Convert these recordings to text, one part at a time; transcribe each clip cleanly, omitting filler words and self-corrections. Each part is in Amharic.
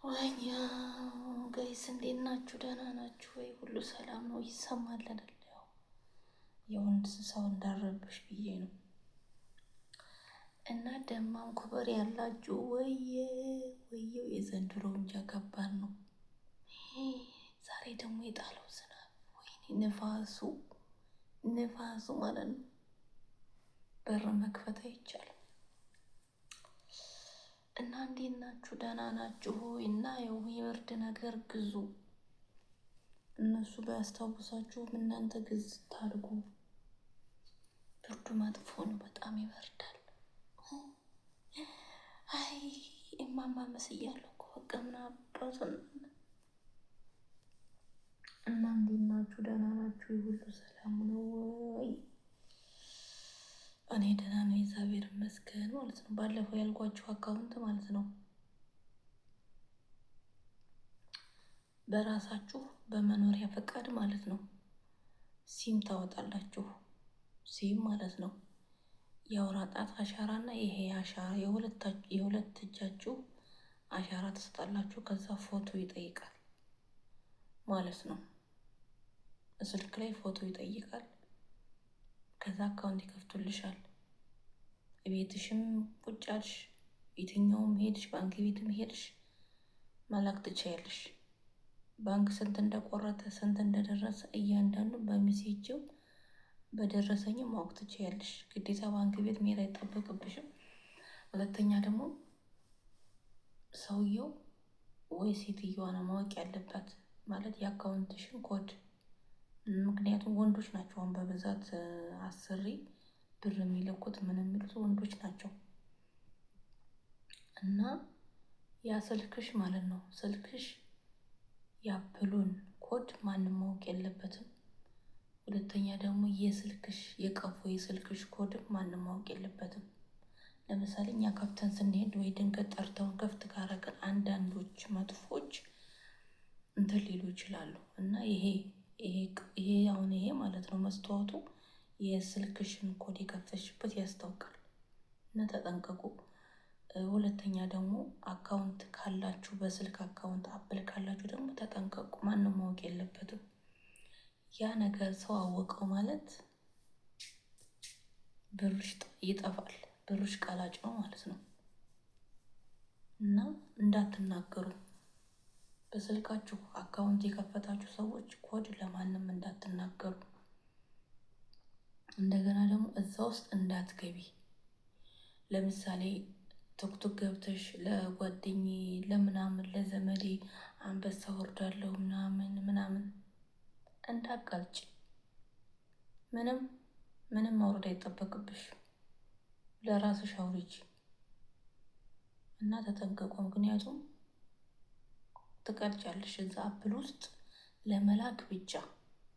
ወኛ ጋይስ እንዴት ናችሁ? ደህና ናችሁ ወይ? ሁሉ ሰላም ነው? ይሰማል አይደል? ያው የወንድ ሰው እንዳረብሽ ብዬ ነው። እና ደማም ኮበር ያላችሁ ወየው የዘንድሮ እንጃ ከባድ ነው። ዛሬ ደግሞ የጣለው ዝናብ ወይኔ ንፋሱ ማለት ነው። በር መክፈት አይቻልም። እና እንዴት ናችሁ? ደህና ናችሁ ሆይ? እና ያው የብርድ ነገር ግዙ። እነሱ ባያስታውሳችሁም እናንተ ግዝ ታድርጉ። ብርዱ መጥፎ ነው፣ በጣም ይበርዳል። አይ እማማ መስያለሁ እኮ በቃ ምን አባቱን። እና እንዴት ናችሁ? ደህና ናችሁ? ሁሉ ሰላም ነው ወይ? እኔ ደህና ነው፣ እግዚአብሔር ይመስገን ማለት ነው። ባለፈው ያልኳችሁ አካውንት ማለት ነው በራሳችሁ በመኖሪያ ፈቃድ ማለት ነው ሲም ታወጣላችሁ። ሲም ማለት ነው የአውራ ጣት አሻራ እና ይሄ አሻራ የሁለት እጃችሁ አሻራ ትሰጣላችሁ። ከዛ ፎቶ ይጠይቃል ማለት ነው። ስልክ ላይ ፎቶ ይጠይቃል። ከዛ አካውንት ይከፍቱልሻል። ቤትሽም ቁጭ አልሽ፣ የትኛውም ሄድሽ፣ ባንክ ቤትም ሄድሽ መላክ ትችያለሽ። ባንክ ስንት እንደቆረጠ ስንት እንደደረሰ እያንዳንዱ በሚሴጅም በደረሰኝም ማወቅ ትችያለሽ። ግዴታ ባንክ ቤት መሄድ አይጠበቅብሽም። ሁለተኛ ደግሞ ሰውየው ወይ ሴትዮዋ ነው ማወቅ ያለባት ማለት የአካውንትሽን ኮድ። ምክንያቱም ወንዶች ናቸው አሁን በብዛት አስሪ ብር የሚለኩት ምን የሚሉት ወንዶች ናቸው። እና ያ ስልክሽ ማለት ነው ስልክሽ የአፕሉን ኮድ ማንም ማወቅ የለበትም። ሁለተኛ ደግሞ የስልክሽ የቀፎ የስልክሽ ኮድም ማንም ማወቅ የለበትም። ለምሳሌ እኛ ከፍተን ስንሄድ ወይ ድንገት ጠርተውን ከፍት ካረግን አንዳንዶች መጥፎች እንትን ሊሉ ይችላሉ። እና ይሄ አሁን ይሄ ማለት ነው መስተዋቱ የስልክሽን ኮድ የከፈትሽበት ያስታውቃል። እና ተጠንቀቁ። ሁለተኛ ደግሞ አካውንት ካላችሁ በስልክ አካውንት አፕል ካላችሁ ደግሞ ተጠንቀቁ። ማንም ማወቅ የለበትም። ያ ነገር ሰው አወቀው ማለት ብርሽ ይጠፋል። ብርሽ ቃላጭ ነው ማለት ነው። እና እንዳትናገሩ። በስልካችሁ አካውንት የከፈታችሁ ሰዎች ኮድ ለማንም እንዳትናገሩ። እንደገና ደግሞ እዛ ውስጥ እንዳትገቢ። ለምሳሌ ቶክቶክ ገብተሽ ለጓደኛዬ ለምናምን ለዘመዴ አንበሳ ወርዳለሁ ምናምን እንዳቃልጭ። ምንም ማውረድ አይጠበቅብሽ። ለራስሽ አውሪጂ እና ተጠንቀቁ። ምክንያቱም ትቀልጫለሽ እዛ አፕል ውስጥ ለመላክ ብቻ።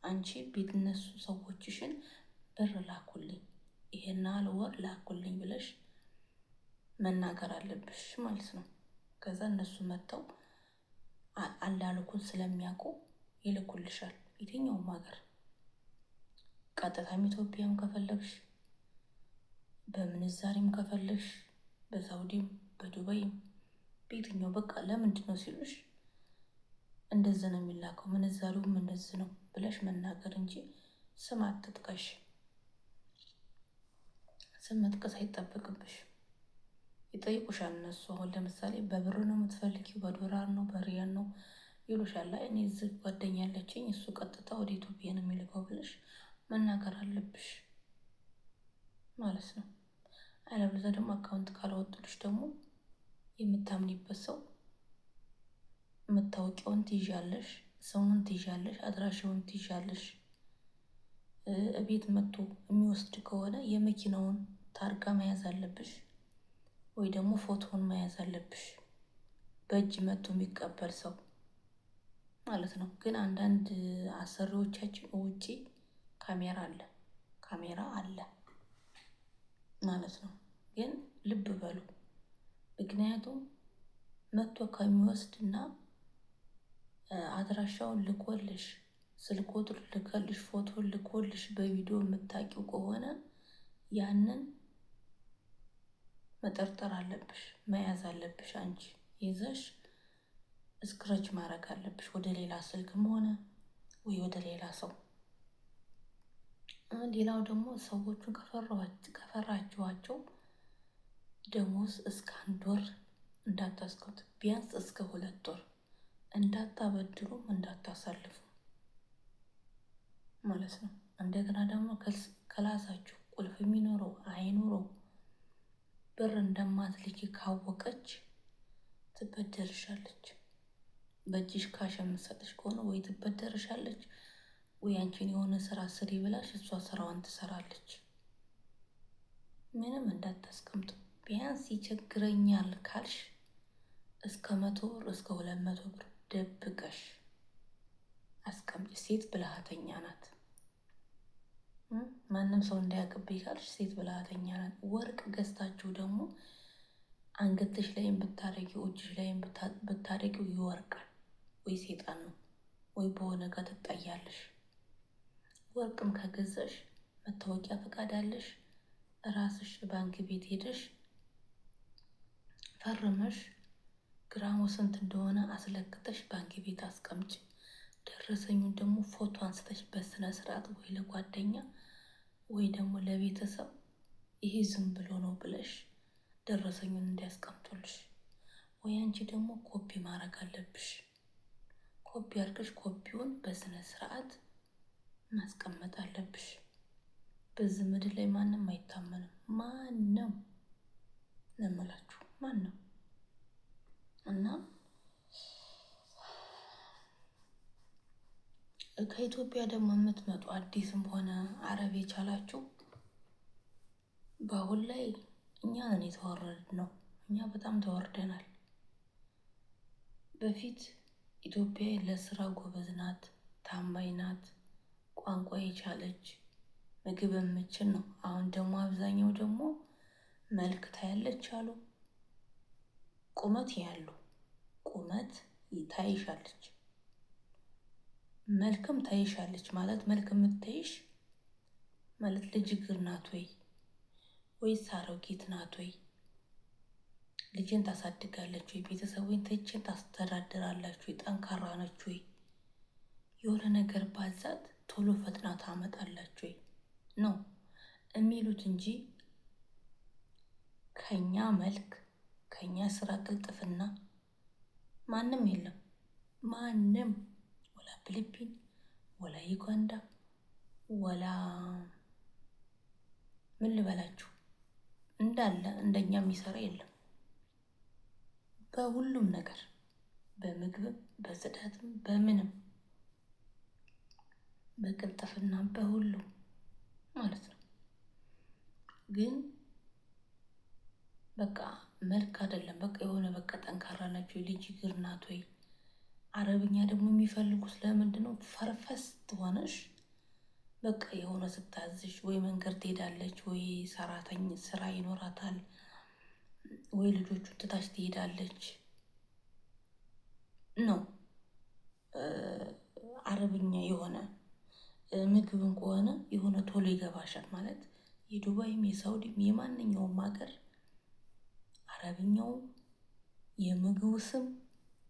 አንቺ ቢዝነሱ ሰዎችሽን ብር ላኩልኝ ይሄን ያህል ወር ላኩልኝ ብለሽ መናገር አለብሽ ማለት ነው። ከዛ እነሱ መጥተው አላልኩን ስለሚያውቁ ይልኩልሻል። የትኛውም ሀገር ቀጥታም ኢትዮጵያም ከፈለግሽ በምንዛሬም ከፈለግሽ በሳውዲም በዱባይም በየትኛው በቃ ለምንድን ነው ሲሉሽ እንደዚህ ነው የሚላከው ምንዛሬውም እንደዚህ ነው ብለሽ መናገር እንጂ ስም አትጥቀሽ። ስም መጥቀስ አይጠበቅብሽ። ይጠይቁሻል እነሱ። አሁን ለምሳሌ በብር ነው የምትፈልጊው በዶላር ነው በሪያል ነው ይሉሻል። እኔ እዚህ ጓደኛ ያለችኝ እሱ ቀጥታ ወደ ኢትዮጵያ ነው የሚልከው ብለሽ መናገር አለብሽ ማለት ነው። አለበለዚያ ደግሞ አካውንት ካላወጡልሽ ደግሞ የምታምኒበት ሰው መታወቂያውን ትይዣለሽ፣ ስሙን ትይዣለሽ፣ አድራሻውን ትይዣለሽ። ቤት መጥቶ የሚወስድ ከሆነ የመኪናውን ታርጋ መያዝ አለብሽ ወይ ደግሞ ፎቶውን መያዝ አለብሽ። በእጅ መጥቶ የሚቀበል ሰው ማለት ነው። ግን አንዳንድ አሰሪዎቻችን ውጪ ካሜራ አለ ማለት ነው። ግን ልብ በሉ። ምክንያቱም መጥቶ ከሚወስድና አድራሻውን ልኮልሽ ስልክ ቁጥር ልኮልሽ ፎቶ ልኮልሽ በቪዲዮ የምታውቂው ከሆነ ያንን መጠርጠር አለብሽ፣ መያዝ አለብሽ። አንቺ ይዘሽ እስክረች ማድረግ አለብሽ ወደ ሌላ ስልክም ሆነ ወይ ወደ ሌላ ሰው። ሌላው ደግሞ ሰዎቹን ከፈራችኋቸው ደሞዝ እስከ 1 ወር እንዳታስቀምጡ፣ ቢያንስ እስከ 2 ወር እንዳታበድሩም እንዳታሳልፉ ማለት ነው። እንደገና ደግሞ ከላሳችሁ ቁልፍ የሚኖረው አይኖረው ብር እንደማትልኪ ካወቀች ትበደርሻለች። በእጅሽ ካሽ የምትሰጥሽ ከሆነ ወይ ትበደርሻለች ወይ አንቺን የሆነ ስራ ስሪ ብላሽ እሷ ስራዋን ትሰራለች። ምንም እንዳታስቀምጡ። ቢያንስ ይቸግረኛል ካልሽ እስከ 100 ብር እስከ 200 ብር ደብቀሽ አስቀምጪ። ሴት ብልሃተኛ ናት። ማንም ሰው እንዳያቅብኝ ካልሽ ሴት ብልሃተኛ ናት። ወርቅ ገዝታችሁ ደግሞ አንገትሽ ላይም ብታረጊው እጅሽ ላይም ብታረጊው ይወርቃል። ወይ ሴጣን ነው ወይ በሆነ ጋር ትጣያለሽ። ወርቅም ከገዛሽ መታወቂያ ፈቃድ አለሽ፣ ራስሽ ባንክ ቤት ሄደሽ ፈርመሽ ግራሙ ስንት እንደሆነ አስለክተሽ ባንክ ቤት አስቀምጭ። ደረሰኙን ደግሞ ፎቶ አንስተሽ በስነ ስርዓት ወይ ለጓደኛ ወይ ደግሞ ለቤተሰብ ይሄ ዝም ብሎ ነው ብለሽ ደረሰኙን እንዲያስቀምጡልሽ። ወይ አንቺ ደግሞ ኮፒ ማድረግ አለብሽ። ኮፒ አድርገሽ ኮፒውን በስነ ስርዓት ማስቀመጥ አለብሽ። በዚህ ምድር ላይ ማንም አይታመንም። ማንም ነው የምላችሁ፣ ማንም እና ከኢትዮጵያ ደግሞ የምትመጡ አዲስም ሆነ አረብ የቻላችሁ በአሁን ላይ እኛ ነን የተወረድነው። እኛ በጣም ተወርደናል። በፊት ኢትዮጵያ ለስራ ጎበዝ ናት፣ ታማኝ ናት፣ ቋንቋ የቻለች ምግብ የምችል ነው። አሁን ደግሞ አብዛኛው ደግሞ መልክ ታያለች አሉ፣ ቁመት ያሉ ቁመት ታይሻለች፣ መልክም ታይሻለች። ማለት መልክ የምታይሽ ማለት ልጅ እግር ናት ወይ ወይስ አሮጊት ናት ወይ? ልጅን ታሳድጋለች ወይ? ቤተሰቡን ትችን ታስተዳድራላችሁ ወይ? ጠንካራ ነች ወይ? የሆነ ነገር ባዛት ቶሎ ፈጥና ታመጣላችሁ ወይ ነው የሚሉት እንጂ ከኛ መልክ ከኛ ስራ ቅልጥፍና ማንም የለም። ማንም ወላ ፊሊፒን ወላ ዩጋንዳ ወላ ምን ልበላችሁ እንዳለ እንደኛ የሚሰራ የለም። በሁሉም ነገር በምግብም በጽዳትም በምንም በቅልጥፍና በሁሉም ማለት ነው። ግን በቃ መልክ አይደለም፣ በቃ የሆነ በቃ ጠንካራ ናቸው፣ ልጅ እግር ናት ወይ? አረብኛ ደግሞ የሚፈልጉት ለምንድን ነው? ፈርፈስ ትሆነሽ በቃ የሆነ ስታዝሽ ወይ መንገድ ትሄዳለች ወይ ሰራተኛ ስራ ይኖራታል ወይ ልጆቹን ትታች ትሄዳለች ነው። አረብኛ የሆነ ምግብን ከሆነ የሆነ ቶሎ ይገባሻል ማለት የዱባይም የሳውዲም የማንኛውም ሀገር አረብኛው የምግቡ ስም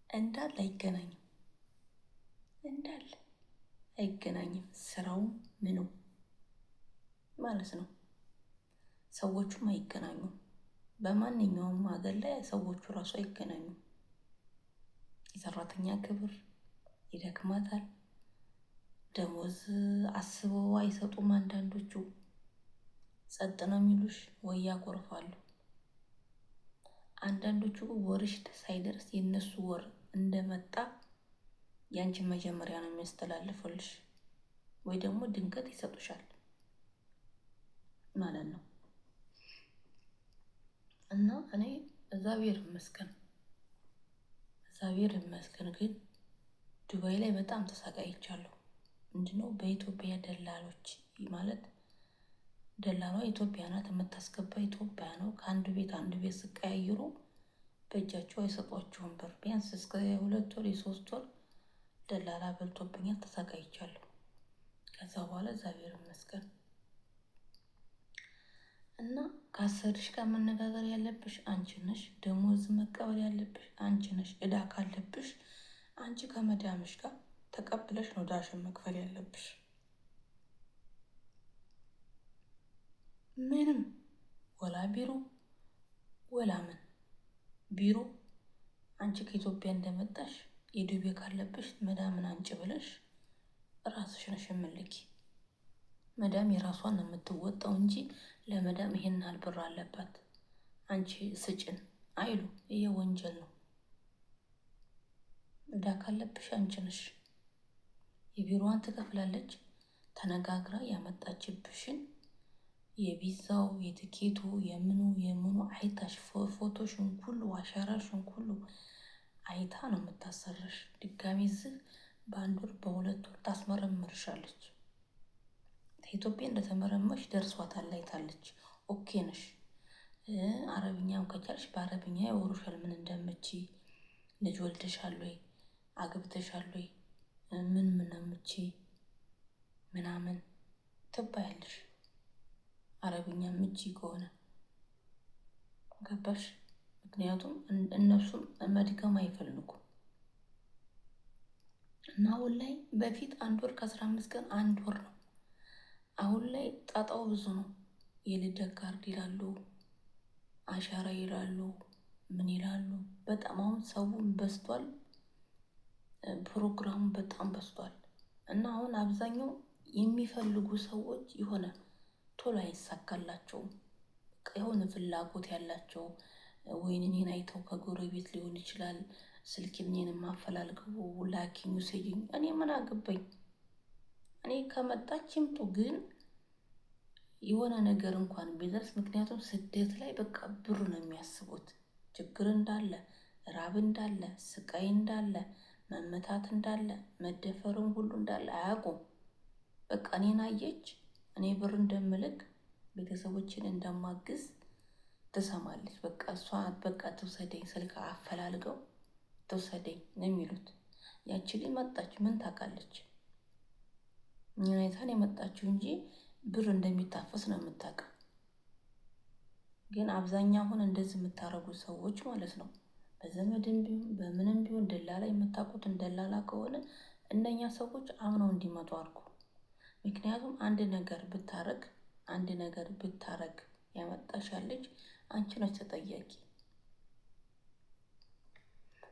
እንዳለ አይገናኝም፣ እንዳለ አይገናኝም። ስራውም ምኑ ማለት ነው። ሰዎቹም አይገናኙም። በማንኛውም ሀገር ላይ ሰዎቹ ራሱ አይገናኙም። የሰራተኛ ክብር ይደክማታል። ደሞዝ አስበው አይሰጡም። አንዳንዶቹ ጸጥ ነው የሚሉሽ ወይ ያኮርፋሉ። አንዳንዶቹ ወርሽ ሳይደርስ የነሱ ወር እንደመጣ ያንቺን መጀመሪያ ነው የሚያስተላልፉልሽ ወይ ደግሞ ድንገት ይሰጡሻል ማለት ነው። እና እኔ እግዚአብሔር ይመስገን ግን ዱባይ ላይ በጣም ተሰቃይቻለሁ። ምንድነው በኢትዮጵያ ደላሎች ማለት ደላሏ ኢትዮጵያ ናት፣ የምታስገባ ኢትዮጵያ ነው። ከአንድ ቤት አንድ ቤት ስቀያይሩ በእጃቸው አይሰጧቸውም ብር። ቢያንስ እስከ 2 ወር 3 ወር ደላላ በልቶብኛል፣ ተሰቃይቻለሁ። ከዛ በኋላ እግዚአብሔር ይመስገን እና ከአሰሪሽ ጋር መነጋገር ያለብሽ አንቺ ነሽ። ደሞዝ መቀበል ያለብሽ አንቺ ነሽ። እዳ ካለብሽ አንቺ ከመዳምሽ ጋር ተቀብለሽ ነው ዳሽን መክፈል ያለብሽ። ምንም ወላ ቢሮ ወላ ምን ቢሮ አንቺ ከኢትዮጵያ እንደመጣሽ የዱቤ ካለብሽ መዳምን አንጭ ብለሽ ራስሽ ነሽ የምልኪ። መዳም የራሷን ነው የምትወጣው እንጂ ለመዳም ይሄን ያህል ብር አለባት አንቺ ስጭን አይሉ። ይሄ ወንጀል ነው። እዳ ካለብሽ አንቺ ነሽ። የቢሮዋን ትከፍላለች። ተነጋግራ ያመጣችብሽን የቪዛው የትኬቱ የምኑ አይታሽ ፎቶሽን ሁሉ አሻራሽን ሁሉ አይታ ነው የምታሰረሽ። ድጋሚ ዝህ በ1 ወር በ2 ወር ታስመረምርሻለች። ከኢትዮጵያ እንደተመረመርሽ ደርሷታል፣ አይታለች። ኦኬ ነሽ። አረብኛም ከቻልሽ በአረብኛ ያወሩሻል። ምን እንደምቺ ልጅ ወልደሻል ወይ አግብተሻል ወይ ምን ምቺ ምናምን ትባያለሽ። አረብኛ ምቺ ከሆነ ገባሽ? ምክንያቱም እነሱም መድገም አይፈልጉም። እና አሁን ላይ በፊት 1 ወር ከ15 ቀን 1 ወር ነው። አሁን ላይ ጣጣው ብዙ ነው። የልደት ካርድ ይላሉ፣ አሻራ ይላሉ፣ ምን ይላሉ። በጣም አሁን ሰውን በዝቷል፣ ፕሮግራሙ በጣም በዝቷል። እና አሁን አብዛኛው የሚፈልጉ ሰዎች የሆነ ቶሎ አይሳካላቸውም። የሆነ ፍላጎት ያላቸው ወይን እኔን አይተው ከጎረቤት ሊሆን ይችላል ስልክ እኔን ማፈላልገው ላኪኝ ውሰጂኝ፣ እኔ ምን አገባኝ። እኔ ከመጣች ይምጡ፣ ግን የሆነ ነገር እንኳን ቢደርስ፣ ምክንያቱም ስደት ላይ በቃ ብር ነው የሚያስቡት። ችግር እንዳለ፣ ራብ እንዳለ፣ ስቃይ እንዳለ፣ መመታት እንዳለ፣ መደፈርም ሁሉ እንዳለ አያውቁም። በቃ እኔን አየች፣ እኔ ብር እንደምልክ ቤተሰቦችን እንደማግዝ ትሰማለች። በቃ እሷ በቃ ትውሰደኝ፣ ስልክ አፈላልገው ትውሰደኝ ነው የሚሉት። ያቺ ልጅ መጣች፣ ምን ታውቃለች? ሁኔታን የመጣችው እንጂ ብር እንደሚታፈስ ነው የምታውቀው። ግን አብዛኛው አሁን እንደዚህ የምታረጉ ሰዎች ማለት ነው፣ በዘመድም ቢሆን በምንም ቢሆን ደላላ የምታውቁትን ደላላ ከሆነ እንደኛ ሰዎች አምነው እንዲመጡ አድርጉ። ምክንያቱም አንድ ነገር ብታረግ ያመጣሻለች አንቺ ነች ተጠያቂ።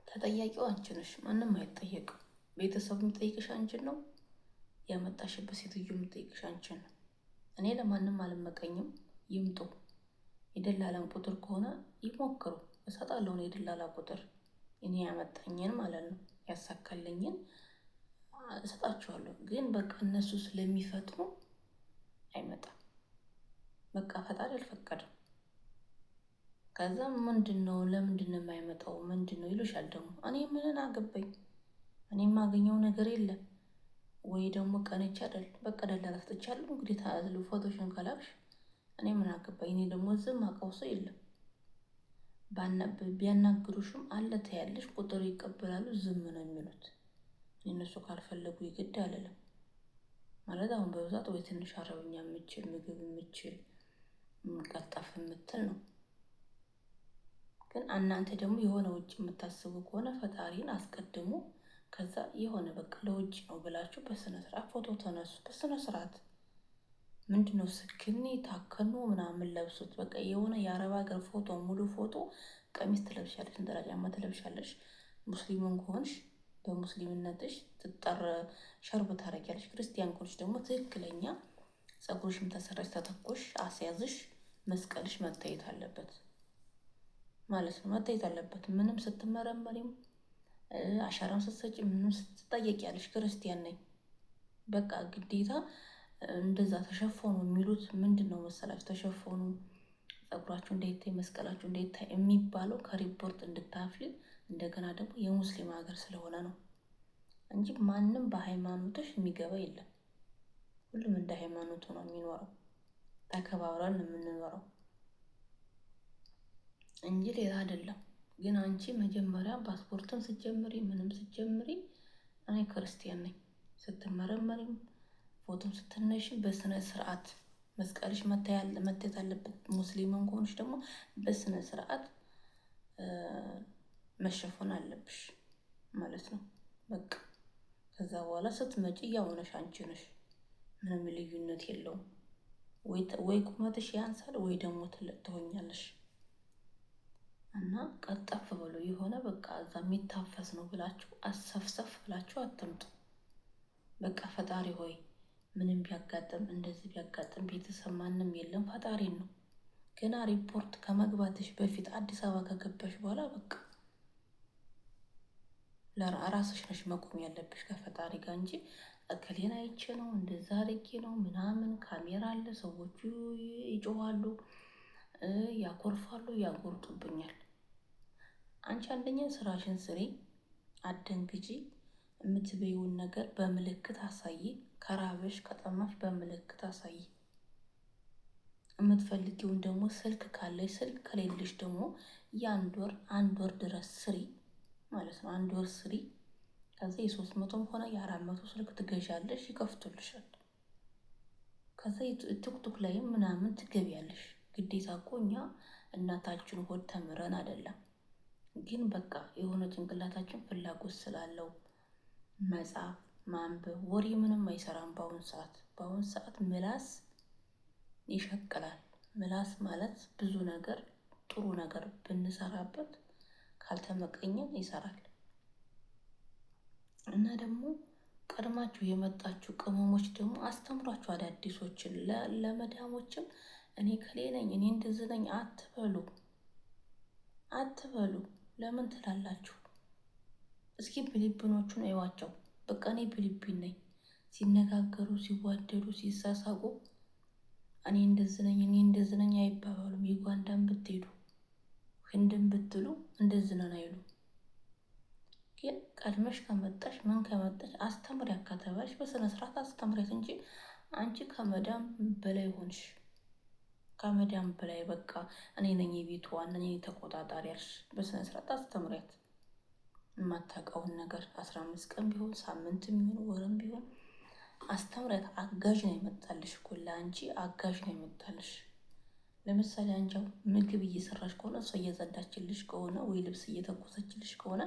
ተጠያቂው አንቺ ነሽ፣ ማንም አይጠየቅም። ቤተሰብ የሚጠይቅሽ አንቺን ነው። ያመጣሽበት ሴትዮ የምጠይቅሽ አንቺን ነው። እኔ ለማንም አልመቀኝም። ይምጡ። የደላላን ቁጥር ከሆነ ይሞክሩ፣ እሰጣለሁ። የደላላ ቁጥር እኔ ያመጣኝን ማለት ነው ያሳካልኝን እሰጣችኋለሁ። ግን በቃ እነሱ ስለሚፈጥኑ አይመጣም። በቃ ፈጣሪ አልፈቀደም። ከዛ ምንድነው ለምንድነው የማይመጣው ምንድነው ይሉሻል። ደግሞ እኔ ምን አገባኝ? እኔ የማገኘው ነገር የለም ወይ ደግሞ ቀንቼ አይደል? በቃ ደላላ ሰጥቻለሁ። እንግዲህ ታዝሉ ፎቶሽን ከላክሽ እኔ ምን አገባኝ? እኔ ደግሞ ዝም አውቀው ሰው የለም። ቢያናግሩሽም አለ ታያለሽ፣ ቁጥር ይቀበላሉ፣ ዝም ነው የሚሉት። እነሱ ካልፈለጉ ይግድ አልልም ማለት። አሁን በብዛት ወይ ትንሽ አረብኛ የምችል ምግብ የምችል ቀልጠፍ የምትል ነው። ግን እናንተ ደግሞ የሆነ ውጭ የምታስቡ ከሆነ ፈጣሪን አስቀድሙ። ከዛ የሆነ በቃ ለውጭ ነው ብላችሁ በስነ ስርዓት ፎቶ ተነሱ። በስነ ስርዓት ምንድነው ስክኒ ታከኑ ምናምን ለብሱት። በቃ የሆነ የአረብ ሀገር ፎቶ ሙሉ ፎቶ፣ ቀሚስ ትለብሻለሽ፣ ነጠላ ጫማ ትለብሻለሽ። ሙስሊምን ከሆንሽ በሙስሊምነትሽ ትጠር ሸርብ ታረጊያለሽ። ክርስቲያን ከሆንሽ ደግሞ ትክክለኛ ፀጉርሽም ተሰራሽ ተተኮሽ አስያዝሽ መስቀልሽ መታየት አለበት ማለት ነው። መታየት አለበት። ምንም ስትመረመሪም አሻራም ስትሰጪ ምንም ስትጠየቂያለሽ ክርስቲያን ነኝ በቃ ግዴታ እንደዛ ተሸፈኑ የሚሉት ምንድን ነው መሰላችሁ? ተሸፈኑ ፀጉራችሁ እንዳይታይ መስቀላችሁ እንዳይታይ የሚባለው ከሪፖርት እንድታፍሊ፣ እንደገና ደግሞ የሙስሊም ሀገር ስለሆነ ነው እንጂ ማንም በሃይማኖትሽ የሚገባ የለም። ሁሉም እንደ ሃይማኖቱ ነው የሚኖረው። ተከባብረን ነው የምንኖረው እንጂ ሌላ አይደለም። ግን አንቺ መጀመሪያ ፓስፖርትን ስትጀምሪ ምንም ስትጀምሪ እኔ ክርስቲያን ነኝ ስትመረመሪም ፎቶም ስትነሽም በስነ ስርዓት መስቀልሽ መታየት አለበት። ሙስሊምን ከሆንሽ ደግሞ በስነ ስርዓት መሸፈን አለብሽ ማለት ነው። በቃ ከዛ በኋላ ስትመጪ ያው ነሽ፣ አንቺ ነሽ። ምንም ልዩነት የለውም። ወይ ቁመትሽ ያንሳል ወይ ደግሞ ትልቅ ትሆኛለሽ። እና ቀጠፍ ብሎ የሆነ በቃ እዛ የሚታፈስ ነው ብላችሁ አሰፍሰፍ ብላችሁ አትምጡ። በቃ ፈጣሪ ሆይ ምንም ቢያጋጥም እንደዚህ ቢያጋጥም ቤተሰብ ማንም የለም ፈጣሪን ነው። ገና ሪፖርት ከመግባትሽ በፊት አዲስ አበባ ከገባሽ በኋላ በቃ ለራስሽ ነሽ መቆም ያለብሽ ከፈጣሪ ጋር እንጂ እከሌን አይቼ ነው እንደዛ አድርጌ ነው ምናምን። ካሜራ አለ፣ ሰዎቹ ይጮኋሉ፣ ያኮርፋሉ፣ ያጎርጡብኛል። አንቺ አንደኛ ስራሽን ስሪ፣ አደንግጂ። የምትበይውን ነገር በምልክት አሳይ። ከራበሽ ከጠማሽ በምልክት አሳይ። የምትፈልጊውን ደግሞ ስልክ ካለሽ ስልክ፣ ከሌለሽ ደግሞ አንድ ወር ድረስ ስሪ ማለት ነው። አንድ ወር ስሪ። ከዛ የ300ም ሆነ የ400 ስልክ ትገዣለሽ፣ ይከፍቱልሻል። ከዛ ቲክቶክ ላይም ምናምን ትገቢያለሽ። ግዴታ እኮ እኛ እናታችን ሆድ ተምረን አይደለም፣ ግን በቃ የሆነ ጭንቅላታችን ፍላጎት ስላለው መጻፍ ማንበብ፣ ወሬ ምንም አይሰራም በአሁን ሰዓት ምላስ ይሸቅላል። ምላስ ማለት ብዙ ነገር ጥሩ ነገር ብንሰራበት ካልተመቀኘን ይሰራል። እና ደግሞ ቀድማችሁ የመጣችሁ ቅመሞች ደግሞ አስተምሯችሁ አዳዲሶችን ለመዳሞችም እኔ ከሌ ነኝ እኔ እንደዚህ ነኝ አትበሉ። ለምን ትላላችሁ? እስኪ ፊሊፒኖቹን እዩዋቸው። በቃ እኔ ፊሊፒን ነኝ ሲነጋገሩ ሲዋደዱ ሲሳሳቁ እኔ እንደዚህ ነኝ አይባባሉም። ዩጋንዳን ብትሄዱ ህንድን ብትሉ እንደዚህ ነን አይሉ። ግን ቀድመሽ ከመጣሽ ምን ከመጣሽ አስተምሪያት ከተባልሽ በስነ ስርዓት አስተምሪያት እንጂ አንቺ ከመዳም በላይ ሆንሽ። ከመዳም በላይ በቃ እኔ ነኝ የቤቱ ዋና እኔ ተቆጣጣሪ ያልሽ፣ በስነ ስርዓት አስተምሪያት። የማታውቀውን ነገር 15 ቀን ቢሆን ሳምንትም ቢሆን ወርም ቢሆን አስተምሪያት። አጋዥ ነው የመጣልሽ እኮ ለአንቺ አጋዥ ነው የመጣልሽ። ለምሳሌ አንቺ ምግብ እየሰራሽ ከሆነ እሷ እየጸዳችልሽ ከሆነ ወይ ልብስ እየተኮሰችልሽ ከሆነ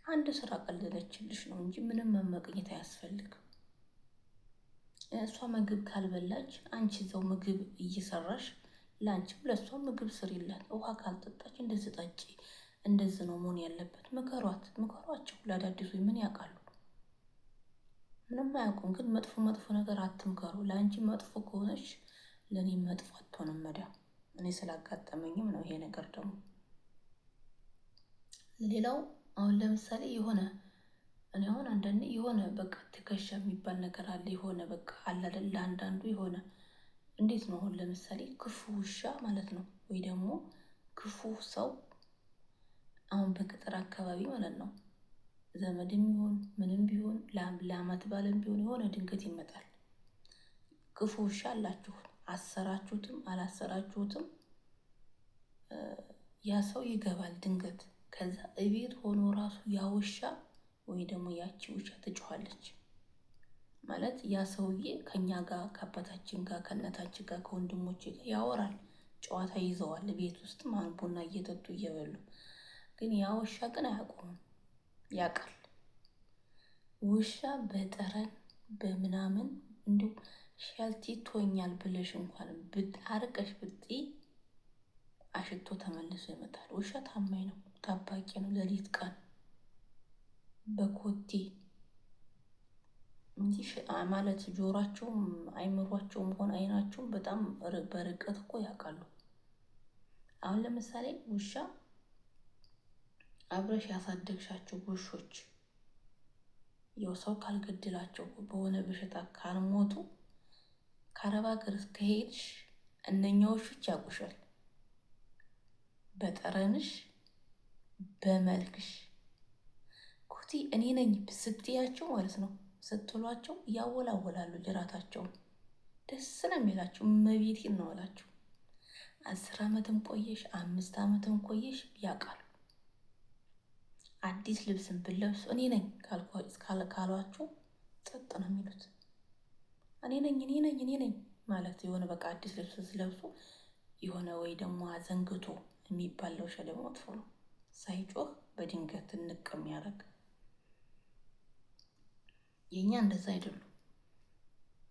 አንድ ስራ ቀለለችልሽ ነው እንጂ ምንም መመቅኘት አያስፈልግም። እሷ ምግብ ካልበላች አንቺ እዛው ምግብ እየሰራሽ ለአንቺም ለእሷ ምግብ ስሪላት። ውሃ ካልጠጣች እንደዚህ ጠጪ፣ እንደዚህ ነው መሆን ያለበት። ምከሯቸው። ለአዳዲሱ ምን ያውቃሉ? ምንም አያውቁም። ግን መጥፎ ነገር አትምከሩ። ለአንቺ መጥፎ ከሆነች ለእኔ መጥፎ አትሆንም መዳም። እኔ ስላጋጠመኝም ነው ይሄ ነገር። ደግሞ ሌላው አሁን ለምሳሌ እኔ አሁን አንዳንዴ የሆነ በቃ ትከሻ የሚባል ነገር አለ። የሆነ በቃ አለ አይደል? ለአንዳንዱ የሆነ እንዴት ነው አሁን ለምሳሌ ክፉ ውሻ ማለት ነው ወይ ደግሞ ክፉ ሰው አሁን በገጠር አካባቢ ማለት ነው ዘመድም ቢሆን ምንም ቢሆን ለአመት ባለም ቢሆን የሆነ ድንገት ይመጣል። ክፉ ውሻ አላችሁ፣ አሰራችሁትም አላሰራችሁትም ያ ሰው ይገባል ድንገት። ከዛ እቤት ሆኖ ራሱ ያ ውሻ ወይ ደግሞ ያቺ ውሻ ትጮኻለች ማለት ያ ሰውዬ ከኛ ጋር ከአባታችን ጋር ከእናታችን ጋር ከወንድሞች ጋር ያወራል፣ ጨዋታ ይዘዋል ቤት ውስጥ ማን ቡና እየጠጡ እየበሉ። ግን ያ ውሻ ግን አያውቁም፣ ያውቃል። ውሻ በጠረን በምናምን እንዲሁ ሻልቲ ቶኛል ብለሽ እንኳን አርቀሽ ብትይ አሽቶ ተመልሶ ይመጣል። ውሻ ታማኝ ነው፣ ጠባቂ ነው። ሌሊት ቀን በኮቴ እንጂ ማለት ጆሯቸውም አይምሯቸውም ሆነ አይናቸውም በጣም በርቀት እኮ ያውቃሉ። አሁን ለምሳሌ ውሻ አብረሽ ያሳደግሻቸው ውሾች ያው ሰው ካልገድላቸው በሆነ በሽታ ካልሞቱ ከአረብ ሀገር ከሄድሽ እነኛ ውሾች ያውቁሻል። በጠረንሽ በመልክሽ ኩቲ እኔ ነኝ ስትያቸው ማለት ነው ስትሏቸው ያወላወላሉ ጅራታቸውን። ደስ ነው የሚላቸው። መቤቴን ነው አላቸው። 10 ዓመትም ቆየሽ 5 ዓመትም ቆየሽ ያውቃሉ። አዲስ ልብስን ብለብሱ እኔ ነኝ ካሏቸው ጸጥ ነው የሚሉት። እኔ ነኝ ማለት የሆነ በቃ አዲስ ልብስ ስለብሱ የሆነ ወይ ደግሞ አዘንግቶ የሚባለው ውሻ ደግሞ መጥፎ ነው። ሳይጮህ በድንገት ንቅ የሚያደርግ የኛ እንደዛ አይደሉም።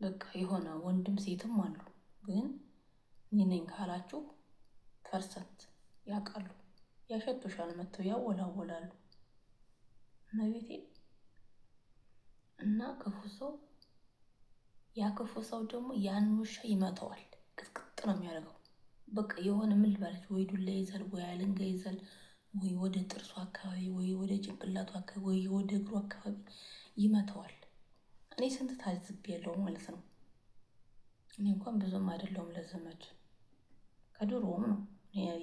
በቃ የሆነ ወንድም ሴትም አሉ፣ ግን እኔ ነኝ ካላችሁ ፐርሰንት ያውቃሉ። ያሸቱሻል፣ መተው ያወላወላሉ። እመቤቴ እና ክፉ ሰው ያ ክፉ ሰው ደግሞ ያን ውሻ ይመተዋል። ቅጥቅጥ ነው የሚያደርገው። በቃ የሆነ ምን ልበላችሁ፣ ወይ ዱላ ይዛል፣ ወይ አለንጋ ይዛል፣ ወይ ወደ ጥርሱ አካባቢ፣ ወይ ወደ ጭንቅላቱ አካባቢ፣ ወይ ወደ እግሩ አካባቢ ይመተዋል። እኔ ስንት ታዝብ ያለው ማለት ነው። እኔ እንኳን ብዙም አይደለውም ለዘመድ ከድሮም ነው።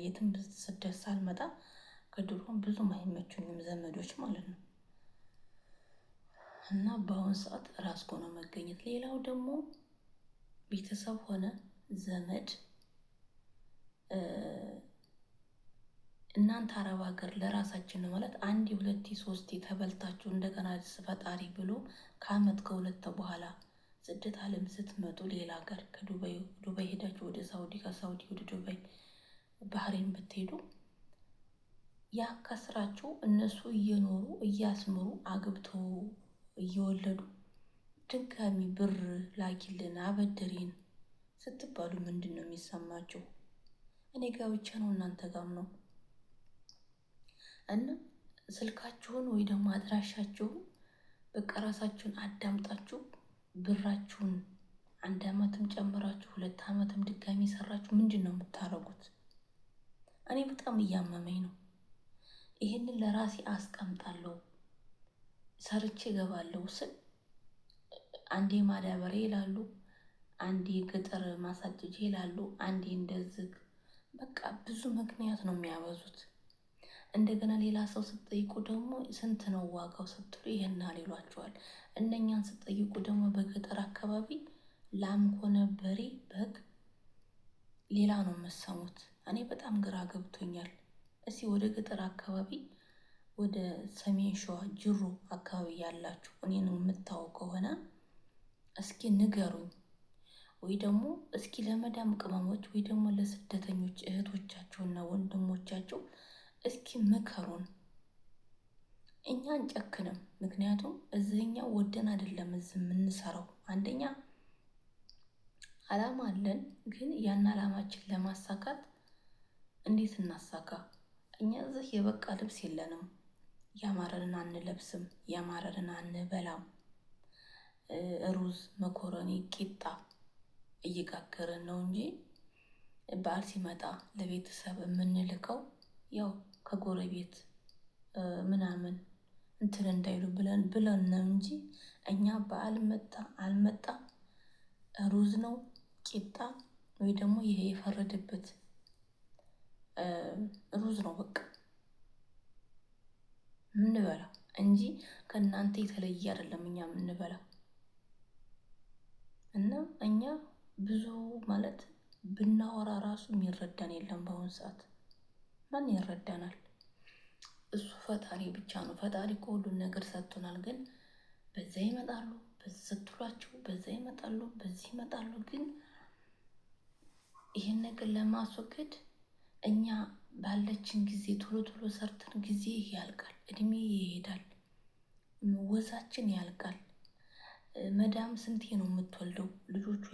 የትም ስደት ሳልመጣ ከድሮም ብዙም አይመቹኝም ዘመዶች ማለት ነው። እና በአሁኑ ሰዓት ራስ ሆኖ መገኘት። ሌላው ደግሞ ቤተሰብ ሆነ ዘመድ እናንተ አረብ ሀገር ለራሳችን ነው ማለት አንዴ ሁለቴ ሶስቴ ተበልታችሁ እንደገና ፈጣሪ ብሎ ከአመት ከሁለት በኋላ ስደት ዓለም ስትመጡ ሌላ ሀገር ከዱባይ ሄዳችሁ ወደ ሳውዲ፣ ከሳውዲ ወደ ዱባይ ባህሬን ብትሄዱ ያ ከስራችሁ እነሱ እየኖሩ እያስምሩ አግብተው እየወለዱ ድጋሚ ብር ላኪልን አበድሬን ስትባሉ ምንድን ነው የሚሰማችሁ? እኔ ጋ ብቻ ነው እናንተ ጋም ነው? እና ስልካችሁን ወይ ደግሞ አድራሻችሁን በቃ ራሳችሁን አዳምጣችሁ ብራችሁን 1 አመትም ጨምራችሁ 2 አመትም ድጋሚ ሰራችሁ ምንድን ነው የምታረጉት? እኔ በጣም እያመመኝ ነው። ይሄንን ለራሴ አስቀምጣለሁ ሰርቼ እገባለሁ ስል አንዴ ማዳበሪያ ይላሉ፣ አንዴ ገጠር ማሳደጃ ይላሉ፣ አንዴ እንደዚህ በቃ ብዙ ምክንያት ነው የሚያበዙት። እንደገና ሌላ ሰው ስትጠይቁ ደግሞ ስንት ነው ዋጋው ስትሉ ይሄን ይሏቸዋል። እነኛን ስትጠይቁ ደግሞ በገጠር አካባቢ ላም ሆነ በሬ በግ ሌላ ነው የምሰሙት። እኔ በጣም ግራ ገብቶኛል። እስኪ ወደ ገጠር አካባቢ ወደ ሰሜን ሸዋ ጅሩ አካባቢ ያላችሁ እኔን የምታውቁ ከሆነ እስኪ ንገሩኝ። ወይ ደግሞ እስኪ ለመዳም ቅመሞች ወይ ደግሞ ለስደተኞች እህቶቻቸውና ወንድሞቻቸው እስኪ ምከሩን። እኛ አንጨክንም፣ ምክንያቱም እዚህኛ ወደን አይደለም እዚህ የምንሰራው። አንደኛ አላማ አለን፣ ግን ያን አላማችን ለማሳካት እንዴት እናሳካ? እኛ እዚህ የበቃ ልብስ የለንም፣ ያማረንን አንለብስም፣ ያማረንን አንበላም። ሩዝ፣ መኮረኒ፣ ቂጣ እየጋገርን ነው እንጂ በዓል ሲመጣ ለቤተሰብ የምንልከው ያው ከጎረቤት ምናምን እንትን እንዳይሉ ብለን ነው እንጂ እኛ በዓል መጣ አልመጣ ሩዝ ነው ቂጣ ወይ ደግሞ ይሄ የፈረደበት ሩዝ ነው በቃ የምንበላው እንጂ ከእናንተ የተለየ አይደለም እኛ የምንበላው። እና እኛ ብዙ ማለት ብናወራ ራሱ የሚረዳን የለም በአሁኑ ሰዓት። ማን ይረዳናል? እሱ ፈጣሪ ብቻ ነው። ፈጣሪ ከሁሉን ነገር ሰጥቶናል። ግን በዛ ይመጣሉ፣ በዚህ ስትሏቸው በዛ ይመጣሉ፣ በዚህ ይመጣሉ። ግን ይህን ነገር ለማስወገድ እኛ ባለችን ጊዜ ቶሎ ቶሎ ሰርተን ጊዜ ያልቃል፣ እድሜ ይሄዳል፣ ወዛችን ያልቃል። መዳም ስንቴ ነው የምትወልደው? ልጆቿ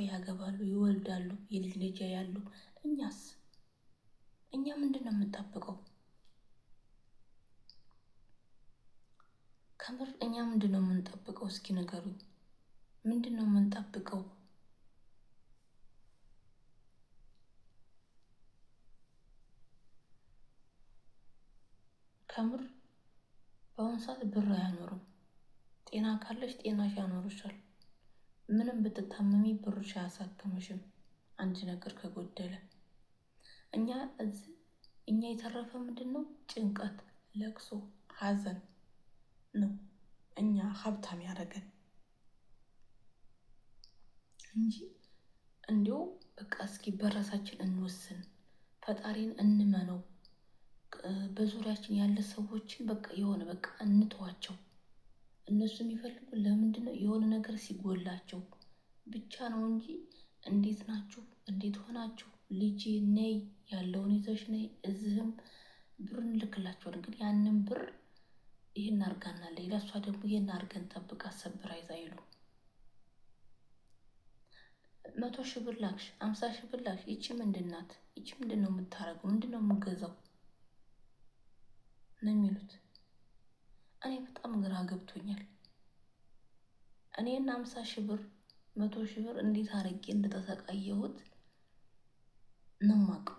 ያገባሉ፣ ይወልዳሉ፣ የልጅ ልጅ ያሉ። እኛ ምንድን ነው የምንጠብቀው? ከምር እኛ ምንድን ነው የምንጠብቀው? እስኪ ንገሩኝ። ምንድን ነው የምንጠብቀው? ከምር በአሁኑ ሰዓት ብር አያኖርም። ጤና ካለሽ ጤናሽ ያኖርሻል። ምንም ብትታመሚ ብርሽ አያሳክምሽም። አንድ ነገር ከጎደለ እኛ የተረፈ ምንድን ነው? ጭንቀት፣ ለቅሶ፣ ሀዘን ነው እኛ ሀብታም ያደረገን እንጂ እንዲሁ በቃ እስኪ በራሳችን እንወስን፣ ፈጣሪን እንመነው። በዙሪያችን ያለ ሰዎችን በቃ የሆነ በቃ እንተዋቸው። እነሱ የሚፈልጉ ለምንድን ነው? የሆነ ነገር ሲጎላቸው ብቻ ነው እንጂ እንዴት ናችሁ፣ እንዴት ሆናችሁ፣ ልጄ ነይ፣ ያለውን ይዘሽ ነይ፣ እዚህም ብር እንልክላቸዋል። ግን ያንን ብር ይህን አርጋናለች፣ ለእሷ ደግሞ ይህን አርገን ጠብቃ ሰብራይዝ አይሉ 100 ሺህ ብር ላክሽ፣ 50 ሺህ ብር ላክሽ። ይቺ ምንድን ናት? ይቺ ምንድን ነው የምታረገው? ምንድን ነው የምገዛው ነው የሚሉት። እኔ በጣም ግራ ገብቶኛል። እኔና 50 ሺህ ብር 100 ሺህ ብር እንዴት አርጌ እንደተሰቃየሁት ነው የማውቀው።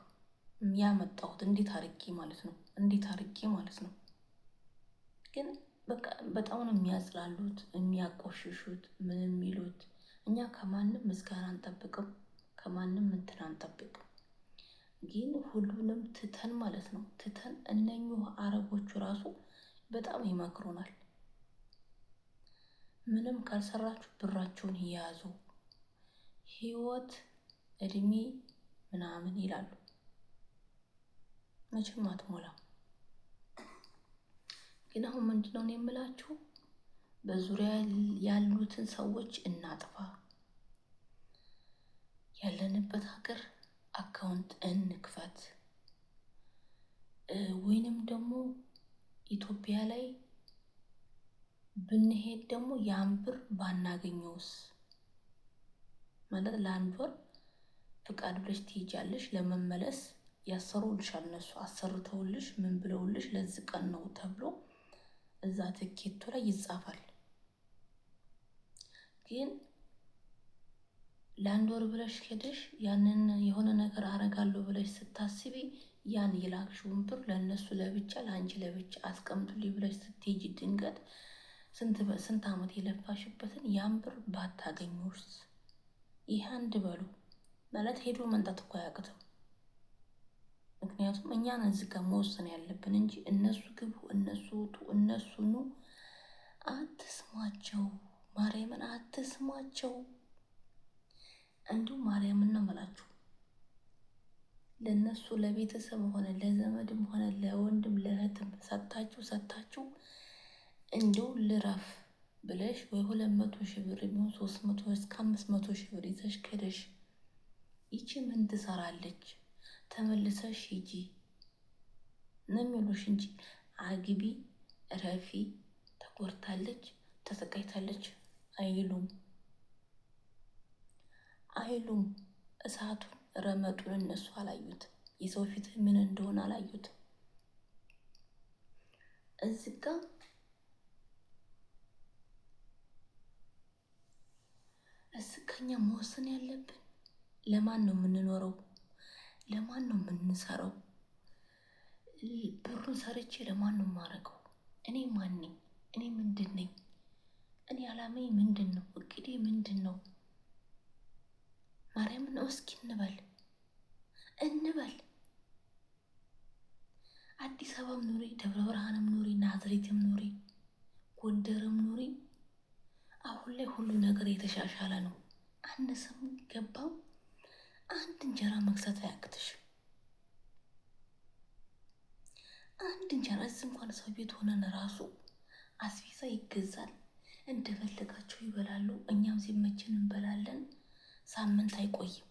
ያመጣሁት እንዴት አርጌ ማለት ነው፣ እንዴት አርጌ ማለት ነው። ግን በቃ በጣም ነው የሚያጽላሉት፣ የሚያቆሽሹት፣ ምን የሚሉት። እኛ ከማንም ምስጋና አንጠብቅም፣ ከማንም እንትን አንጠብቅም። ግን ሁሉንም ትተን ማለት ነው ትተን እነኚህ አረቦቹ ራሱ በጣም ይመክሩናል። ምንም ካልሰራችሁ ብራችሁን ይያዙ፣ ህይወት እድሜ ምናምን ይላሉ። መቼም አትሞላም። ግን አሁን ምንድነው የምላችሁ፣ በዙሪያ ያሉትን ሰዎች እናጥፋ፣ ያለንበት ሀገር አካውንት እንክፈት፣ ወይንም ደግሞ ኢትዮጵያ ላይ ብንሄድ ደግሞ ያን ብር ባናገኘውስ? ማለት ለአንድ ወር ፍቃድ ብለሽ ትሄጃለሽ፣ ለመመለስ ያሰሩልሻል። እነሱ አሰርተውልሽ ምን ብለውልሽ ለዚህ ቀን ነው ተብሎ እዛ ትኬቱ ላይ ይጻፋል። ግን ለአንድ ወር ብለሽ ሄደሽ ያንን የሆነ ነገር አረጋለሁ ብለሽ ስታስቢ ያን የላክሽውን ብር ለእነሱ ለብቻ ለአንቺ ለብቻ አስቀምጡልኝ ብለሽ ስትሄጂ ድንገት ስንት ዓመት የለፋሽበትን ያን ብር ባታገኙስ? ይህ አንድ በሉ ማለት ሄዶ መንጣት እኮ አያቅትም። ምክንያቱም እኛን እዚህ ጋር መወሰን ያለብን እንጂ እነሱ ግቡ፣ እነሱ ውጡ፣ እነሱ ኑ አትስሟቸው። ማርያምን አትስሟቸው። እንዲሁ ማርያምን ነው የምላችሁ። ለእነሱ ለቤተሰብ ሆነ ለዘመድም ሆነ ለወንድም ለእህትም ሰታችሁ እንዲሁ ልረፍ ብለሽ ወይ 200 ሺህ ብር የሚሆን 300 እስከ 500 ሺህ ብር ይዘሽ ከደሽ ይቺ ምን ትሰራለች? ተመልሰሽ ሂጂ ነው የሚሉሽ እንጂ አግቢ፣ ረፊ፣ ተጎርታለች፣ ተሰቃይታለች አይሉም። እሳቱን ረመጡን እነሱ አላዩት። የሰው ፊት ምን እንደሆነ አላዩት። እዚህ ጋ ከኛ መወሰን ያለብን ለማን ነው የምንኖረው? ለማን ነው የምንሰራው? ብሩን ሰርቼ ለማን ነው የማረገው? እኔ ማን ነኝ? እኔ ምንድን ነኝ? እኔ አላማዬ ምንድን ነው? እቅዴ ምንድን ነው? ማርያም ነው። እስኪ እንበል አዲስ አበባም ኑሪ፣ ደብረ ብርሃንም ኑሪ፣ ናዝሬትም ኑሪ፣ ጎንደርም ኑሪ፣ አሁን ላይ ሁሉ ነገር የተሻሻለ ነው። አነሰም ገባም አንድ እንጀራ መግዛት አያቅትሽ። አንድ እንጀራ እዚህ እንኳን ሰው ቤት ሆነን ራሱ አስቤዛ ይገዛል፣ እንደፈለጋቸው ይበላሉ። እኛም ሲመችን እንበላለን። ሳምንት አይቆይም።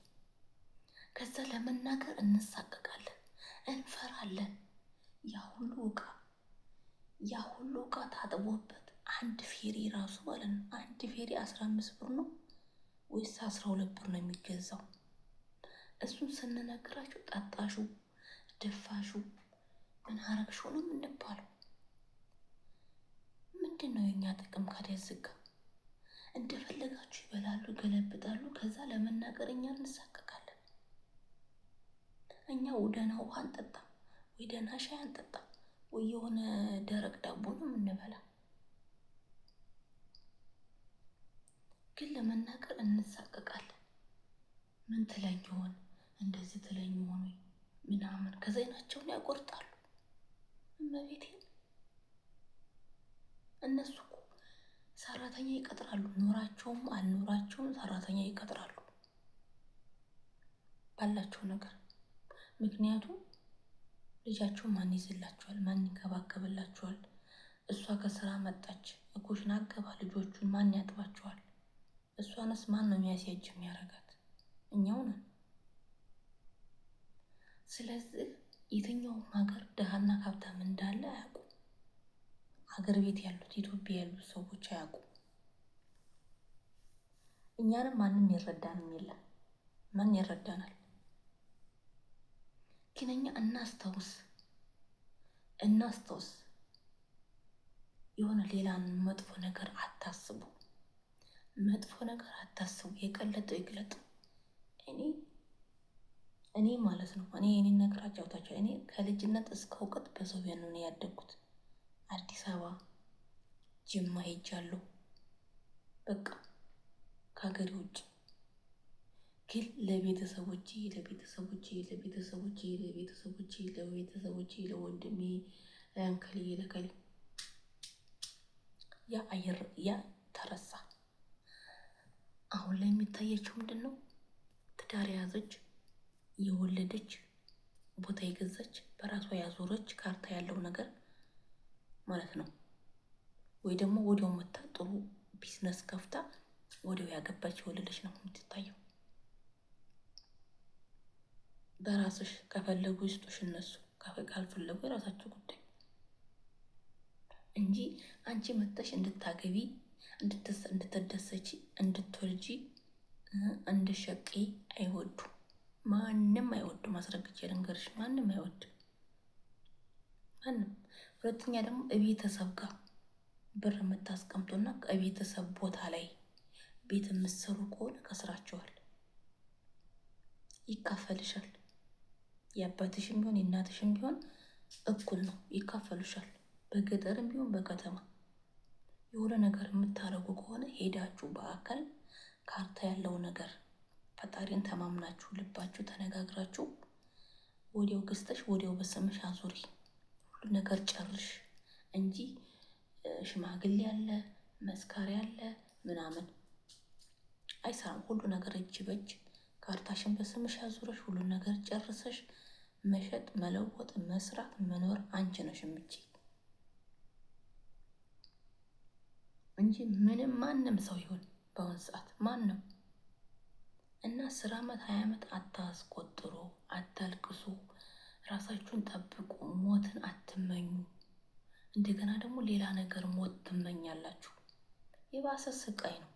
ከዛ ለመናገር እንሳቀቃለን፣ እንፈራለን። ያ ሁሉ እቃ ታጥቦበት አንድ ፌሪ ራሱ ማለት ነው። አንድ ፌሪ 15 ብር ነው ወይስ 12 ብር ነው የሚገዛው? እሱን ስንነግራችሁ ጠጣሹ፣ ደፋሹ፣ ምን አረግሹ ነው የምንባለው። ምንድን ነው የኛ ጥቅም ካዲያ? ዝጋ እንደፈለጋችሁ ይበላሉ፣ ገለብጣሉ። ከዛ ለመናገር እኛ እንሳቀቃለን። እኛ ደህና ውሃ አንጠጣ ወይ ደህና ሻይ አንጠጣ ወይ የሆነ ደረቅ ዳቦ ነው የምንበላ። ግን ለመናገር እንሳቀቃለን። ምን ትለኝ ይሆን እንደዚህ ትለኝ ይሆን ምናምን። ከዜናቸውን ያቆርጣሉ። እመቤቴን እነሱ እኮ ሰራተኛ ይቀጥራሉ። ኖራቸውም አልኖራቸውም ሰራተኛ ይቀጥራሉ ባላቸው ነገር። ምክንያቱም ልጃቸው ማን ይዝላቸዋል? ማን ይንከባከብላቸዋል? እሷ ከስራ መጣች ኩሽና አገባ፣ ልጆቹን ማን ያጥባቸዋል? እሷንስ ማን ነው የሚያስያጅ የሚያረጋት? እኛው ነን። ስለዚህ የትኛውም ሀገር ድሃና ሀብታም እንዳለ ሀገር ቤት ያሉት ኢትዮጵያ ያሉት ሰዎች አያውቁም። እኛንም ማንም ይረዳንም የለም። ማን ይረዳናል? ግን እኛ እናስታውስ። የሆነ ሌላን መጥፎ ነገር አታስቡ። መጥፎ ነገር አታስቡ። የቀለጠው ይቅለጥ። እኔ ማለት ነው የኔን ነገር አጫውታቸው። እኔ ከልጅነት እስከ እውቀት በሰው ቤት ነው ያደግኩት። አዲስ አበባ ጅማ ሄጃለሁ። በቃ ከሀገሬ ውጭ ግን ለቤተሰቦቼ ለወንድሜ ለእንክልዬ ለከሌ ያ ተረሳ። አሁን ላይ የሚታያቸው ምንድን ነው? ትዳር የያዘች የወለደች ቦታ የገዛች በራሷ ያዞረች ካርታ ያለው ነገር ማለት ነው። ወይ ደግሞ ወዲያው መታ ጥሩ ቢዝነስ ከፍታ ወዲያው ያገባች የወለደች ነው የምትታየው። በራስሽ ከፈለጉ ይስጡሽ እነሱ፣ ካልፈለጉ የራሳቸው ጉዳይ እንጂ አንቺ መጥተሽ እንድታገቢ፣ እንድትደሰቺ፣ እንድትወልጂ፣ እንድሸቂ አይወዱ። ማንም አይወዱ። ማስረግጬ ልንገርሽ፣ ማንም አይወድም። ማንም። ሁለተኛ ደግሞ ቤተሰብ ጋር ብር የምታስቀምጡና ከቤተሰብ ቦታ ላይ ቤት የምትሰሩ ከሆነ ከስራችኋል። ይካፈልሻል። የአባትሽም ቢሆን የእናትሽም ቢሆን እኩል ነው፣ ይካፈሉሻል። በገጠርም ቢሆን በከተማ የሆነ ነገር የምታደርጉ ከሆነ ሄዳችሁ በአካል ካርታ ያለው ነገር ፈጣሪን ተማምናችሁ ልባችሁ ተነጋግራችሁ ወዲያው ገዝተሽ ወዲያው በስምሽ አዙሪ። ሁሉ ነገር ጨርሽ እንጂ ሽማግሌ ያለ መስካሪ ያለ ምናምን አይሰራም። ሁሉ ነገር እጅ በእጅ ካርታሽን በስምሽ አዙረሽ ሁሉ ነገር ጨርሰሽ መሸጥ፣ መለወጥ፣ መስራት፣ መኖር አንቺ ነሽ የምትችይ እንጂ ምንም ማንም ሰው ይሁን በአሁን ሰዓት ማንም። እና 10 ዓመት 20 ዓመት አታስቆጥሩ፣ አታልቅሱ፣ ራሳችሁን ጠብቁ፣ ሞትን አትመኙ። እንደገና ደግሞ ሌላ ነገር ሞት ትመኛላችሁ። የባሰ ስቃይ ነው።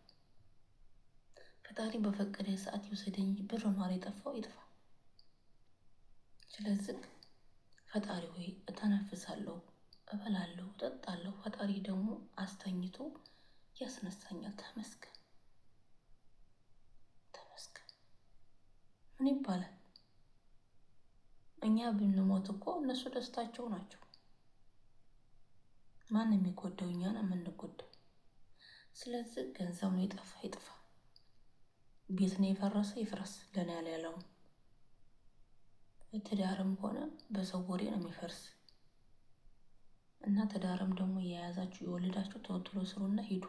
ፈጣሪ በፈቀደ ሰዓት ይውሰደኝ። ብር ኗር የጠፋው ይጥፋ። ስለዚህ ፈጣሪ ሆይ እተነፍሳለሁ፣ እበላለሁ፣ እጠጣለሁ። ፈጣሪ ደግሞ አስተኝቶ ያስነሳኛል። ተመስገን ተመስገን። ምን ይባላል? እኛ ብንሞት እኮ እነሱ ደስታቸው ናቸው። ማን የሚጎዳው? እኛ ነው የምንጎዳው። ስለዚህ ገንዘብ ነው የጠፋ ይጥፋ፣ ቤት ነው የፈረሰ ይፍረስ። ለኔ ያለውን ትዳርም ሆነ በሰው ወሬ ነው የሚፈርስ። እና ትዳርም ደግሞ የያዛችሁ የወለዳችሁ ተወጥሎ ስሩና ሂዱ።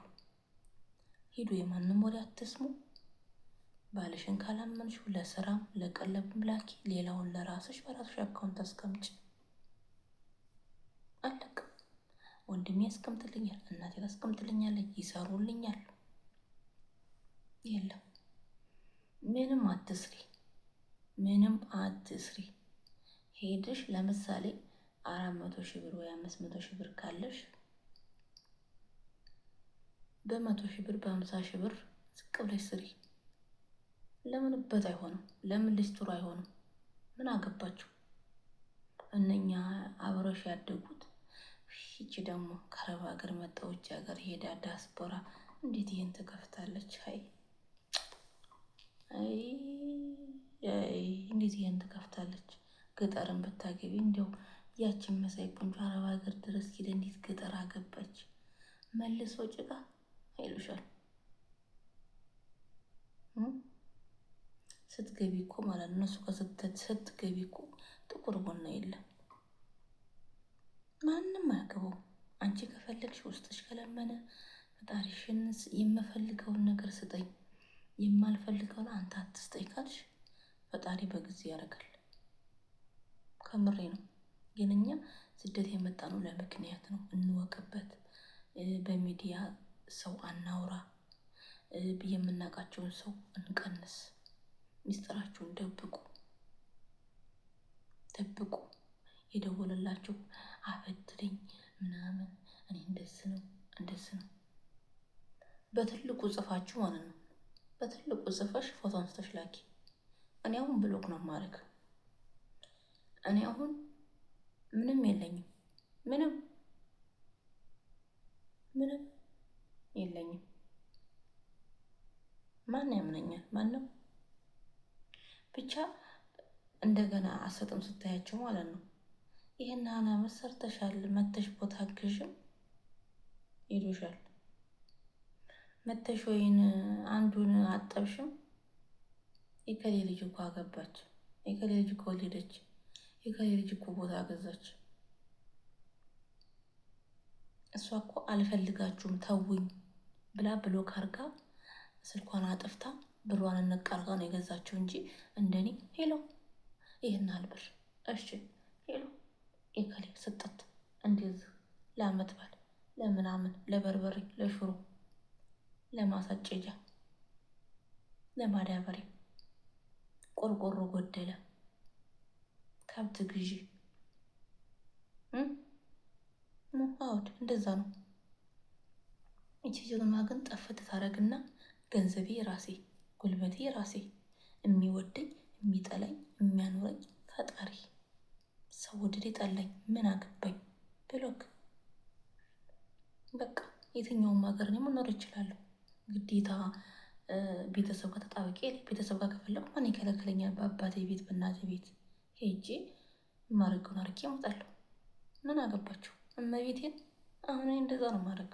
የማንም ወሬ አትስሙ። ባልሽን ካላመንሽው ለስራም ለቀለብም ላኪ፣ ሌላውን ለራስሽ በራስሽ አካውንት አስቀምጪ። አለቅ። ወንድሜ ያስቀምጥልኛል፣ እናቴ ታስቀምጥልኛለች፣ ይሰሩልኛል። የለም ምንም አትስሪ። ሄድሽ ለምሳሌ 400 ሺህ ብር ወይ 500 ሺህ ብር ካለሽ በ100 ሺህ ብር በ50 ሺህ ብር ዝቅ ብለሽ ስሪ። ለምን በት አይሆንም? ለምን ሊስትሩ አይሆንም? ምን አገባችሁ? እነኛ አብረሽ ያደጉት ይቺ ደግሞ ከአረብ ሀገር መጣ ውጭ ሀገር ሄዳ ዲያስፖራ እንዴት ይሄን ትከፍታለች? እንዴት ይሄን ትከፍታለች? ገጠርን ብታገቢ እንዲያው ያችን መሳይ ቆንጆ አረብ ሀገር ድረስ ሄደ እንዴት ገጠር አገባች? መልሶ ጭቃ አይሉሻል። ስትገቢ እኮ ማለት ነው እነሱ ስትገቢ እኮ ጥቁር ቡና የለም። ማንም አያገባው። አንቺ ከፈለግሽ ውስጥሽ ከለመነ ፈጣሪሽን የምፈልገውን ነገር ስጠኝ፣ የማልፈልገውን አንተ አትስጠኝ ካልሽ ፈጣሪ በጊዜ ያደርጋል። ከምሬ ነው። ግን እኛ ስደት የመጣ ነው ለምክንያት ነው። እንወቅበት። በሚዲያ ሰው አናውራ። የምናውቃቸውን ሰው እንቀንስ። ሚስጥራችሁን ደብቁ። የደወለላችሁ አበድርኝ ምናምን እኔ በትልቁ ጽፋችሁ ማለት ነው። በትልቁ ጽፈሽ ፎቶ አንስተሽ ላኪ። እኔ አሁን ብሎክ ነው ማድረግ። እኔ አሁን ምንም የለኝም፣ ምንም የለኝም። ማን ያምነኛል? ማንም ብቻ እንደገና አሰጥም ስታያቸው ማለት ነው። ይህን አመት ሰርተሻል መተሽ ቦታ ግዥም ይሉሻል። መተሽ ወይን አንዱን አጠብሽም የከሌ ልጅ እኮ አገባች፣ የከሌ ልጅ እኮ ወለደች፣ የከሌ ልጅ እኮ ቦታ ገዛች። እሷ እኮ አልፈልጋችሁም ተውኝ ብላ ብሎክ አርጋ ስልኳን አጥፍታ ብሯን እንቃርጋ ነው የገዛችው እንጂ እንደኔ ሄሎ ይህን አልብር እሺ ሄሎ የከሌ ስጠት እንደዚህ ለአመት በዓል ለምናምን ለበርበሬ ለሽሮ ለማሳጨጃ ለማዳበሪያ ቆርቆሮ ጎደለ ከብት ግዢ አውድ እንደዛ ነው። እቺ ጀግና ግን ጠፍት ታረግና ገንዘቤ ራሴ ጉልበቴ ራሴ የሚወደኝ የሚጠላኝ የሚያኖረኝ ፈጣሪ ሰው ወደዴ ጠላኝ ምን አገባኝ ብሎክ በቃ የትኛውም ሀገር ነው መኖር እችላለሁ። ግዴታ ቤተሰብ ከተጣበቄ ቤተሰብ ጋር ከፈለኩ ማን ይከለክለኛል? በአባቴ ቤት በእናቴ ቤት ሄጄ ማረገውን አርጌ እመጣለሁ። ምን አገባችሁ? እመቤቴን አሁን እንደዛ ነው ማድረግ።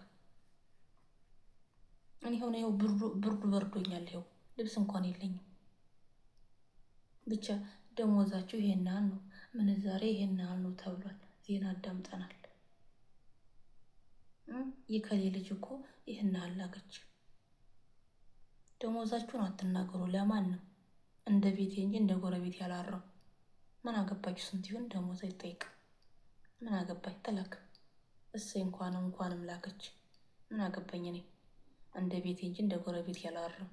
እኔ ሆነ ይኸው ብርዱ በርዶኛል። ይኸው ልብስ እንኳን የለኝም። ብቻ ደሞዛችሁ ይሄን ያህል ነው፣ ምንዛሬ ይሄን ያህል ነው ተብሏል። ዜና አዳምጠናል። የከሌ ልጅ እኮ ይሄን ያህል ላገች። ደሞዛችሁን አትናገሩ። ለማን ነው? እንደ ቤቴ እንጂ እንደ ጎረቤት ያላረው። ምን አገባችሁ? ስንት ይሁን ደሞዝ አይጠይቅ። ምን አገባኝ? ተላክ እሰይ እንኳንም ላከች። ምን አገባኝ እኔ እንደ ቤቴ እንጂ እንደ ጎረቤት ያላረው።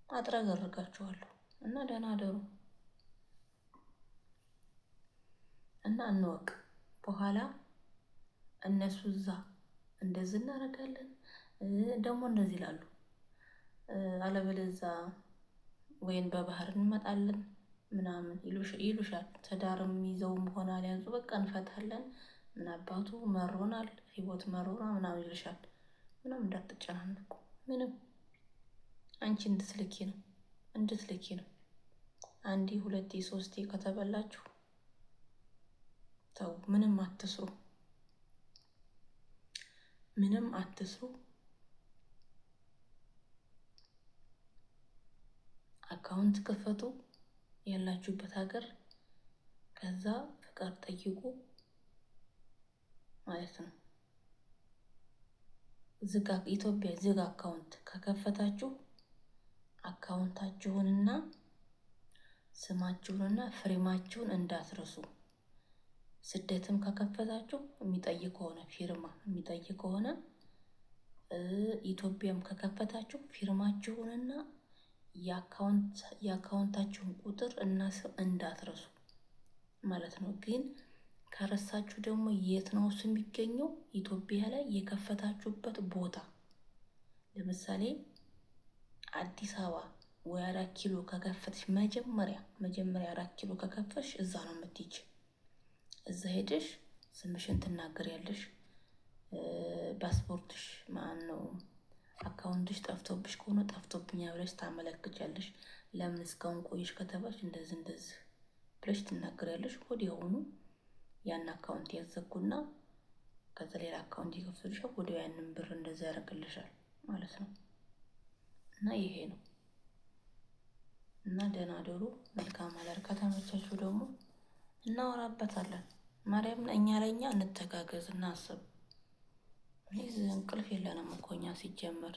አጥረገርጋችኋለሁ እና ደህና አደሩ እና እንወቅ። በኋላ እነሱ እዛ እንደዚህ እናደርጋለን ደግሞ እንደዚህ ይላሉ። አለበለዛ ወይን በባህር እንመጣለን ምናምን ይሉሻል። ትዳርም ይዘውም ሆነ አልያዙ በቃ እንፈታለን፣ ምን አባቱ መሮናል፣ ህይወት መሮና ምናምን ይልሻል። ምንም እንዳትጨናነቁ። ምንም አንቺ እንድትልኪ ነው። አንዴ ሁለቴ ሶስቴ ከተበላችሁ ተው። ምንም አትስሩ። አካውንት ክፈቱ ያላችሁበት ሀገር፣ ከዛ ፍቃድ ጠይቁ ማለት ነው። ኢትዮጵያ ዝግ አካውንት ከከፈታችሁ አካውንታችሁንና ስማችሁንና ፍሬማችሁን እንዳትረሱ። ስደትም ከከፈታችሁ የሚጠይቅ ከሆነ ፊርማ የሚጠይቅ ከሆነ ኢትዮጵያም ከከፈታችሁ ፊርማችሁንና የአካውንታችሁን ቁጥር እና ስም እንዳትረሱ ማለት ነው። ግን ከረሳችሁ ደግሞ የት ነው እሱ የሚገኘው? ኢትዮጵያ ላይ የከፈታችሁበት ቦታ። ለምሳሌ አዲስ አበባ ወይ 4 ኪሎ ከከፈትሽ መጀመሪያ 4 ኪሎ ከከፈትሽ እዛ ነው የምትሄጂ። እዛ ሄደሽ ስምሽን ትናገሪያለሽ። ፓስፖርትሽ ማን ነው አካውንትሽ ጠፍቶብሽ ከሆነ ጠፍቶብኛል ብለሽ ታመለክቻለሽ። ለምን እስካሁን ቆይሽ ከተባልሽ እንደዚህ ብለሽ ትናገሪያለሽ። ወዲያውኑ ያን አካውንት ያዘጉና ከዛ ሌላ አካውንት ይከፍቱልሻል። ወዲያው ያንን ብር እንደዛ ያደርግልሻል ማለት ነው። እና ይሄ ነው እና ደህና አደሩ። መልካም አዳር። ከተመቻችሁ ደግሞ እናወራበታለን። ማርያም እኛ ለእኛ እንተጋገዝ፣ እናስብ። እንቅልፍ የለንም እኮ እኛ ሲጀመር